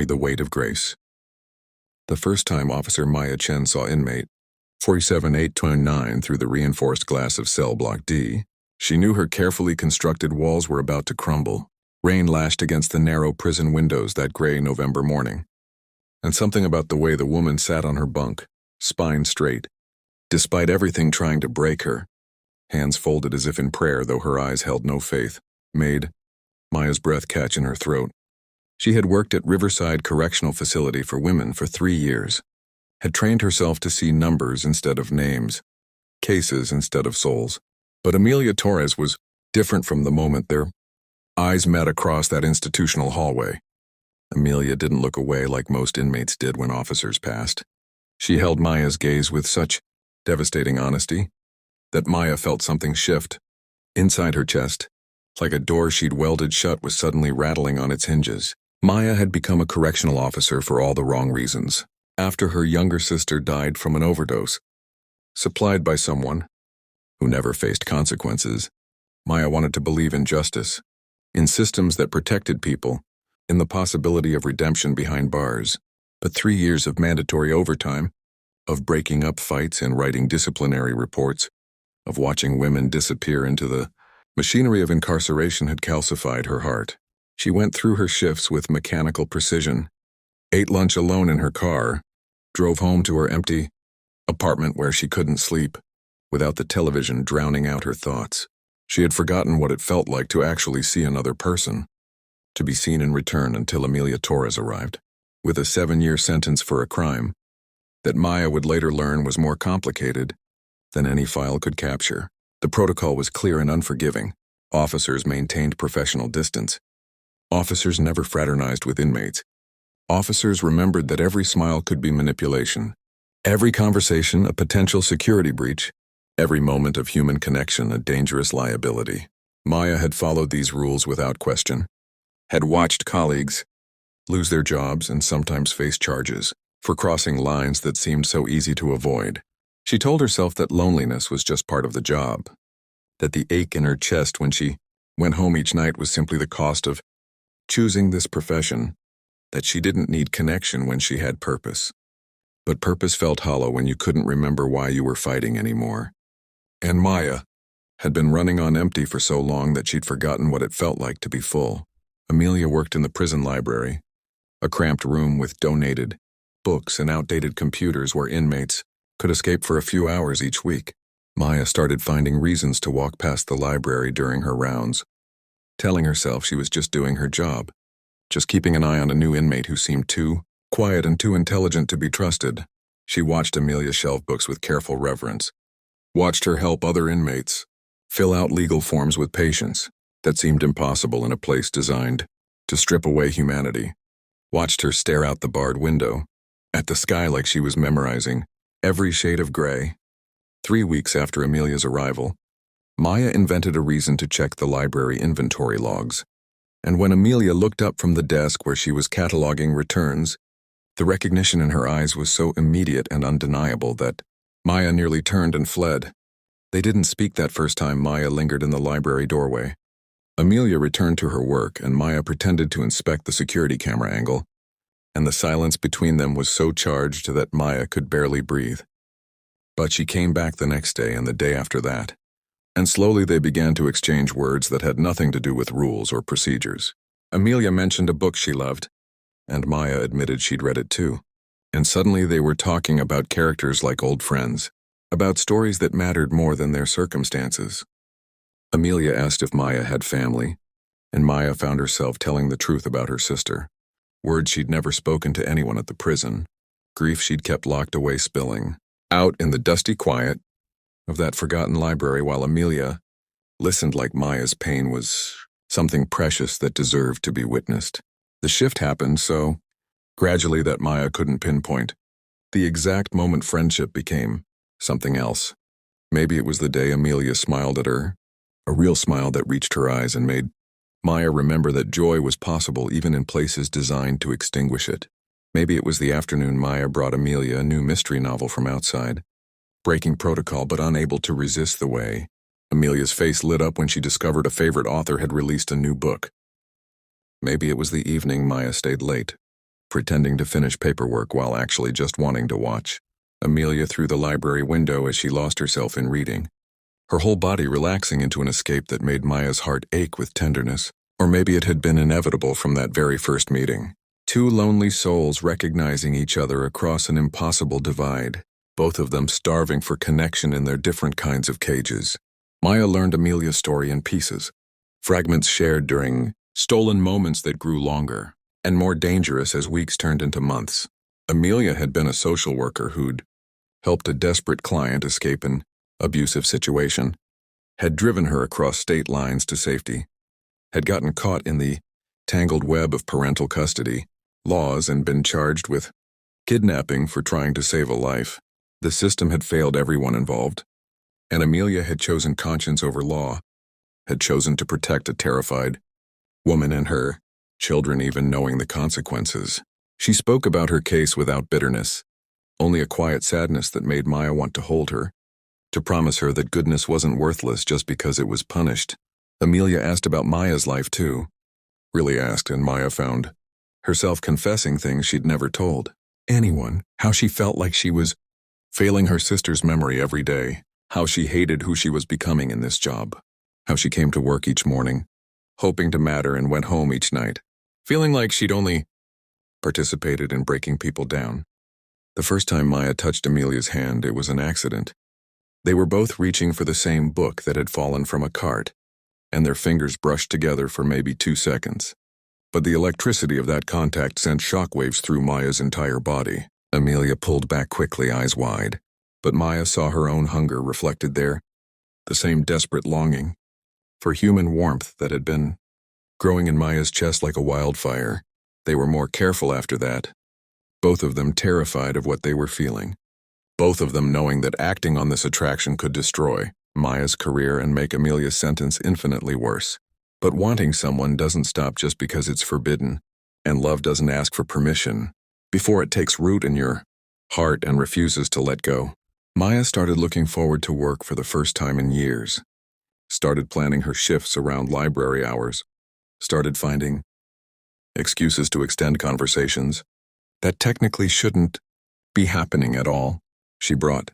The Weight of Grace. The first time Officer Maya Chen saw inmate 47829 through the reinforced glass of cell block D, she knew her carefully constructed walls were about to crumble. Rain lashed against the narrow prison windows that gray November morning. And something about the way the woman sat on her bunk, spine straight, despite everything trying to break her, hands folded as if in prayer though her eyes held no faith, made Maya's breath catch in her throat. She had worked at Riverside Correctional Facility for women for 3 years, had trained herself to see numbers instead of names, cases instead of souls. But Amelia Torres was different from the moment their eyes met across that institutional hallway. Amelia didn't look away like most inmates did when officers passed. She held Maya's gaze with such devastating honesty that Maya felt something shift. Inside her chest, like a door she'd welded shut was suddenly rattling on its hinges. Maya had become a correctional officer for all the wrong reasons. After her younger sister died from an overdose, supplied by someone who never faced consequences, Maya wanted to believe in justice, in systems that protected people, in the possibility of redemption behind bars. But 3 years of mandatory overtime, of breaking up fights and writing disciplinary reports, of watching women disappear into the machinery of incarceration had calcified her heart. She went through her shifts with mechanical precision, ate lunch alone in her car, drove home to her empty apartment where she couldn't sleep, without the television drowning out her thoughts. She had forgotten what it felt like to actually see another person, to be seen in return until Amelia Torres arrived, with a 7-year sentence for a crime that Maya would later learn was more complicated than any file could capture. The protocol was clear and unforgiving. Officers maintained professional distance. Officers never fraternized with inmates. Officers remembered that every smile could be manipulation, every conversation a potential security breach, every moment of human connection a dangerous liability. Maya had followed these rules without question, had watched colleagues lose their jobs and sometimes face charges for crossing lines that seemed so easy to avoid. She told herself that loneliness was just part of the job, that the ache in her chest when she went home each night was simply the cost of choosing this profession, that she didn't need connection when she had purpose. But purpose felt hollow when you couldn't remember why you were fighting anymore. And Maya had been running on empty for so long that she'd forgotten what it felt like to be full. Amelia worked in the prison library, a cramped room with donated books and outdated computers where inmates could escape for a few hours each week. Maya started finding reasons to walk past the library during her rounds, telling herself she was just doing her job, just keeping an eye on a new inmate who seemed too quiet and too intelligent to be trusted. She watched Amelia shelve books with careful reverence, watched her help other inmates fill out legal forms with patience that seemed impossible in a place designed to strip away humanity, watched her stare out the barred window, at the sky like she was memorizing every shade of gray. 3 weeks after Amelia's arrival, Maya invented a reason to check the library inventory logs. And when Amelia looked up from the desk where she was cataloging returns, the recognition in her eyes was so immediate and undeniable that Maya nearly turned and fled. They didn't speak that first time Maya lingered in the library doorway. Amelia returned to her work, and Maya pretended to inspect the security camera angle, and the silence between them was so charged that Maya could barely breathe. But she came back the next day and the day after that, and slowly they began to exchange words that had nothing to do with rules or procedures. Amelia mentioned a book she loved, and Maya admitted she'd read it too. And suddenly they were talking about characters like old friends, about stories that mattered more than their circumstances. Amelia asked if Maya had family, and Maya found herself telling the truth about her sister, words she'd never spoken to anyone at the prison, grief she'd kept locked away spilling out in the dusty quiet of that forgotten library, while Amelia listened like Maya's pain was something precious that deserved to be witnessed. The shift happened so gradually that Maya couldn't pinpoint the exact moment friendship became something else. Maybe it was the day Amelia smiled at her, a real smile that reached her eyes and made Maya remember that joy was possible even in places designed to extinguish it. Maybe it was the afternoon Maya brought Amelia a new mystery novel from outside, breaking protocol but unable to resist the way Amelia's face lit up when she discovered a favorite author had released a new book. Maybe it was the evening Maya stayed late, pretending to finish paperwork while actually just wanting to watch. Amelia through the library window as she lost herself in reading, her whole body relaxing into an escape that made Maya's heart ache with tenderness. Or maybe it had been inevitable from that very first meeting. Two lonely souls recognizing each other across an impossible divide, both of them starving for connection in their different kinds of cages. Maya learned Amelia's story in pieces, fragments shared during stolen moments that grew longer and more dangerous as weeks turned into months. Amelia had been a social worker who'd helped a desperate client escape an abusive situation, had driven her across state lines to safety, had gotten caught in the tangled web of parental custody laws and been charged with kidnapping for trying to save a life. The system had failed everyone involved, and Amelia had chosen conscience over law, had chosen to protect a terrified woman and her children even knowing the consequences. She spoke about her case without bitterness, only a quiet sadness that made Maya want to hold her, to promise her that goodness wasn't worthless just because it was punished. Amelia asked about Maya's life too, really asked, and Maya found herself confessing things she'd never told anyone, how she felt like she was failing her sister's memory every day, how she hated who she was becoming in this job, how she came to work each morning, hoping to matter, and went home each night, feeling like she'd only participated in breaking people down. The first time Maya touched Amelia's hand, it was an accident. They were both reaching for the same book that had fallen from a cart, and their fingers brushed together for maybe 2 seconds. But the electricity of that contact sent shockwaves through Maya's entire body. Amelia pulled back quickly, eyes wide, but Maya saw her own hunger reflected there, the same desperate longing for human warmth that had been growing in Maya's chest like a wildfire. They were more careful after that, both of them terrified of what they were feeling, both of them knowing that acting on this attraction could destroy Maya's career and make Amelia's sentence infinitely worse. But wanting someone doesn't stop just because it's forbidden, and love doesn't ask for permission before it takes root in your heart and refuses to let go. Maya started looking forward to work for the first time in years, started planning her shifts around library hours, started finding excuses to extend conversations that technically shouldn't be happening at all. She brought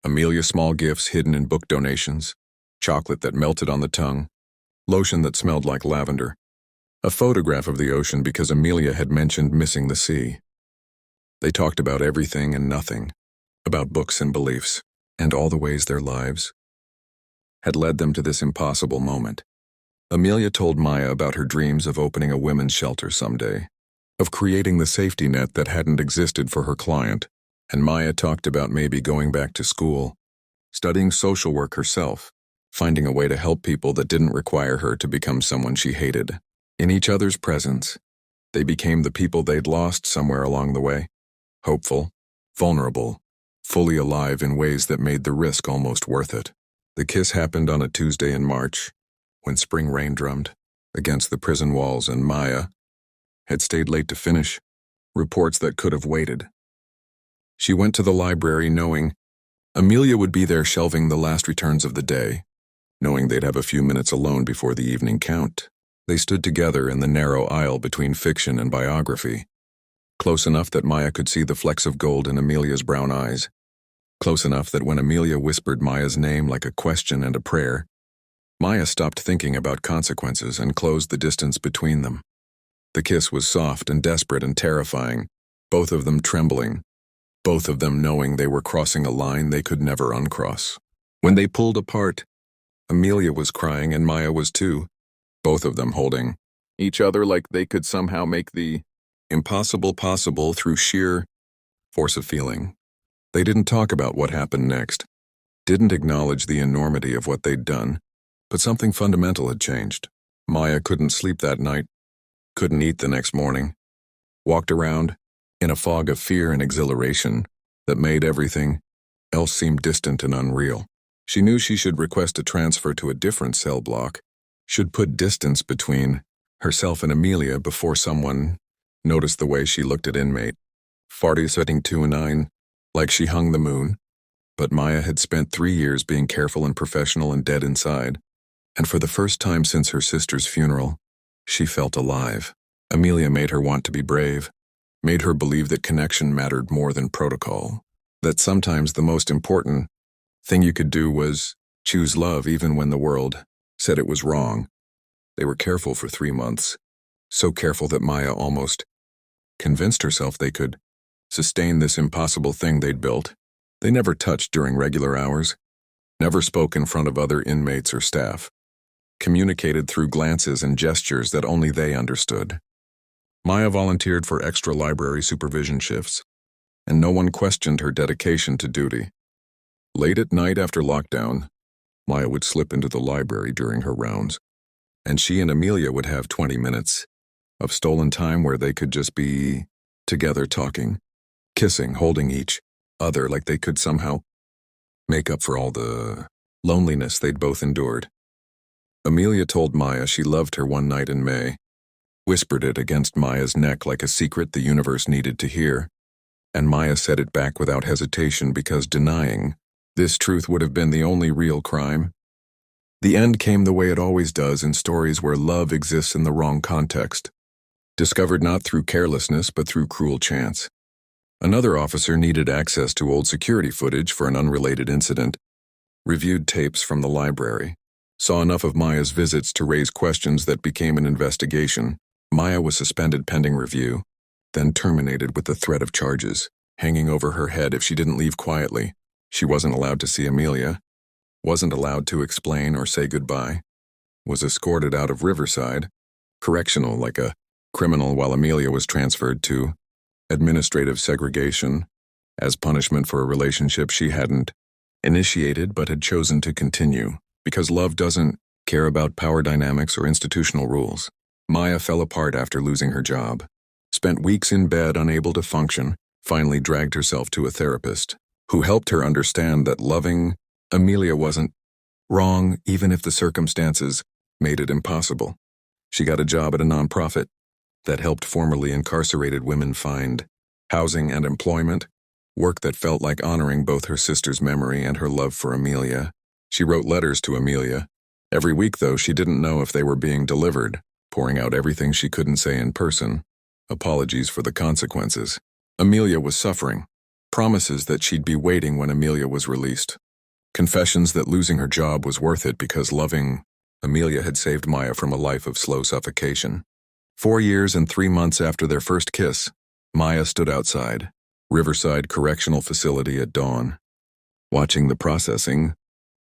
Amelia small gifts hidden in book donations, chocolate that melted on the tongue, lotion that smelled like lavender, a photograph of the ocean because Amelia had mentioned missing the sea. They talked about everything and nothing, about books and beliefs, and all the ways their lives had led them to this impossible moment. Amelia told Maya about her dreams of opening a women's shelter someday, of creating the safety net that hadn't existed for her client, and Maya talked about maybe going back to school, studying social work herself, finding a way to help people that didn't require her to become someone she hated. In each other's presence, they became the people they'd lost somewhere along the way, hopeful, vulnerable, fully alive in ways that made the risk almost worth it. The kiss happened on a Tuesday in March, when spring rain drummed against the prison walls, and Maya had stayed late to finish reports that could have waited. She went to the library knowing Amelia would be there shelving the last returns of the day, knowing they'd have a few minutes alone before the evening count. They stood together in the narrow aisle between fiction and biography, close enough that Maya could see the flecks of gold in Amelia's brown eyes, close enough that when Amelia whispered Maya's name like a question and a prayer, Maya stopped thinking about consequences and closed the distance between them. The kiss was soft and desperate and terrifying, both of them trembling, both of them knowing they were crossing a line they could never uncross. When they pulled apart, Amelia was crying and Maya was too, both of them holding each other like they could somehow make the impossible possible through sheer force of feeling. They didn't talk about what happened next, didn't acknowledge the enormity of what they'd done, but something fundamental had changed. Maya couldn't sleep that night, couldn't eat the next morning, walked around in a fog of fear and exhilaration that made everything else seem distant and unreal. She knew she should request a transfer to a different cell block, should put distance between herself and Amelia before someone noticed the way she looked at inmate 40 setting 2-9, like she hung the moon. But Maya had spent 3 years being careful and professional and dead inside, and for the first time since her sister's funeral, she felt alive. Amelia made her want to be brave, made her believe that connection mattered more than protocol. That sometimes the most important thing you could do was choose love even when the world said it was wrong. They were careful for 3 months, so careful that Maya almost convinced herself they could sustain this impossible thing they'd built. They never touched during regular hours, never spoke in front of other inmates or staff, communicated through glances and gestures that only they understood. Maya volunteered for extra library supervision shifts, and no one questioned her dedication to duty. Late at night after lockdown, Maya would slip into the library during her rounds, and she and Amelia would have 20 minutes of stolen time where they could just be together talking, kissing, holding each other like they could somehow make up for all the loneliness they'd both endured. Amelia told Maya she loved her one night in May, whispered it against Maya's neck like a secret the universe needed to hear, and Maya said it back without hesitation because denying this truth would have been the only real crime. The end came the way it always does in stories where love exists in the wrong context, discovered not through carelessness but through cruel chance. Another officer needed access to old security footage for an unrelated incident, reviewed tapes from the library, saw enough of Maya's visits to raise questions that became an investigation. Maya was suspended pending review, then terminated with the threat of charges hanging over her head if she didn't leave quietly. She wasn't allowed to see Amelia, wasn't allowed to explain or say goodbye, was escorted out of Riverside, correctional like a criminal, while Amelia was transferred to administrative segregation as punishment for a relationship she hadn't initiated but had chosen to continue, because love doesn't care about power dynamics or institutional rules. Maya fell apart after losing her job, spent weeks in bed unable to function, finally dragged herself to a therapist who helped her understand that loving Amelia wasn't wrong even if the circumstances made it impossible. She got a job at a nonprofit that helped formerly incarcerated women find housing and employment, work that felt like honoring both her sister's memory and her love for Amelia. She wrote letters to Amelia. Every week, though, she didn't know if they were being delivered, pouring out everything she couldn't say in person, apologies for the consequences. Amelia was suffering, promises that she'd be waiting when Amelia was released, confessions that losing her job was worth it because loving Amelia had saved Maya from a life of slow suffocation. 4 years and 3 months after their first kiss, Maya stood outside Riverside Correctional Facility at dawn, watching the processing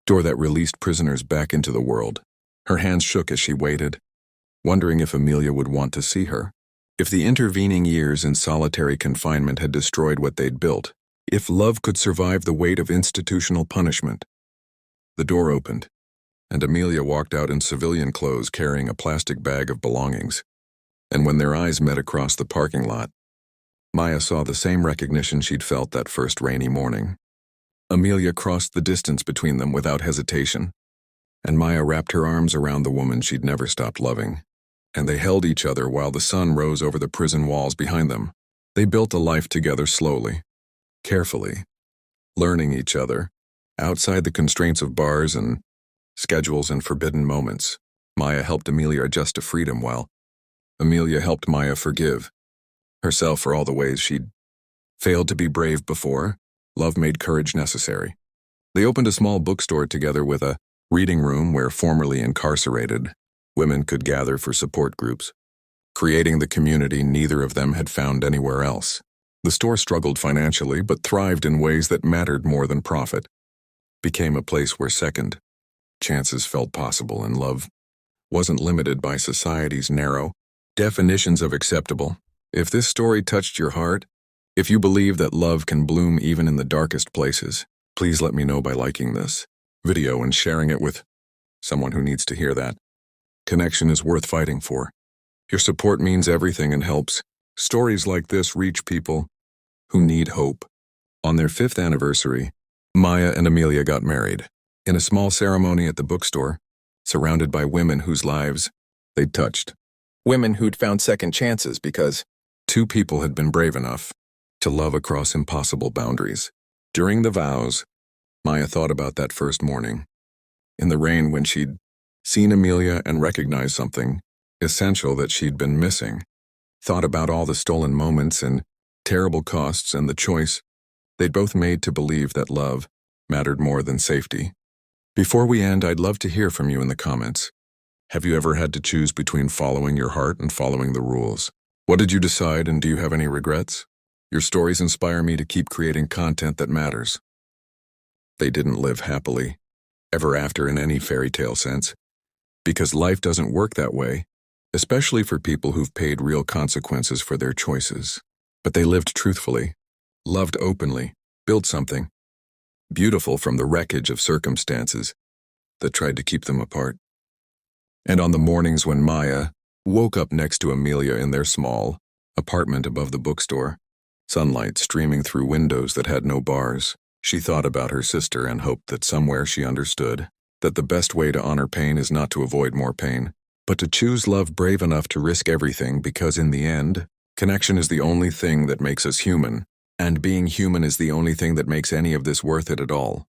door that released prisoners back into the world. Her hands shook as she waited, wondering if Amelia would want to see her, if the intervening years in solitary confinement had destroyed what they'd built, if love could survive the weight of institutional punishment. The door opened, and Amelia walked out in civilian clothes carrying a plastic bag of belongings. And when their eyes met across the parking lot, Maya saw the same recognition she'd felt that first rainy morning. Amelia crossed the distance between them without hesitation, and Maya wrapped her arms around the woman she'd never stopped loving, and they held each other while the sun rose over the prison walls behind them. They built a life together slowly, carefully, learning each other, outside the constraints of bars and schedules and forbidden moments. Maya helped Amelia adjust to freedom while Amelia helped Maya forgive herself for all the ways she'd failed to be brave before. Love made courage necessary. They opened a small bookstore together with a reading room where formerly incarcerated women could gather for support groups, creating the community neither of them had found anywhere else. The store struggled financially but thrived in ways that mattered more than profit, became a place where second chances felt possible and love wasn't limited by society's narrow definitions of acceptable. If this story touched your heart, if you believe that love can bloom even in the darkest places, please let me know by liking this video and sharing it with someone who needs to hear that. Connection is worth fighting for. Your support means everything and helps stories like this reach people who need hope. On their 5th anniversary, Maya and Amelia got married in a small ceremony at the bookstore, surrounded by women whose lives they'd touched. Women who'd found second chances because 2 people had been brave enough to love across impossible boundaries. During the vows, Maya thought about that first morning, in the rain when she'd seen Amelia and recognized something essential that she'd been missing, thought about all the stolen moments and terrible costs, and the choice they'd both made to believe that love mattered more than safety. Before we end, I'd love to hear from you in the comments. Have you ever had to choose between following your heart and following the rules? What did you decide, and do you have any regrets? Your stories inspire me to keep creating content that matters. They didn't live happily ever after in any fairy tale sense, because life doesn't work that way, especially for people who've paid real consequences for their choices. But they lived truthfully, loved openly, built something beautiful from the wreckage of circumstances that tried to keep them apart. And on the mornings when Maya woke up next to Amelia in their small apartment above the bookstore, sunlight streaming through windows that had no bars, she thought about her sister and hoped that somewhere she understood that the best way to honor pain is not to avoid more pain, but to choose love brave enough to risk everything, because in the end, connection is the only thing that makes us human, and being human is the only thing that makes any of this worth it at all.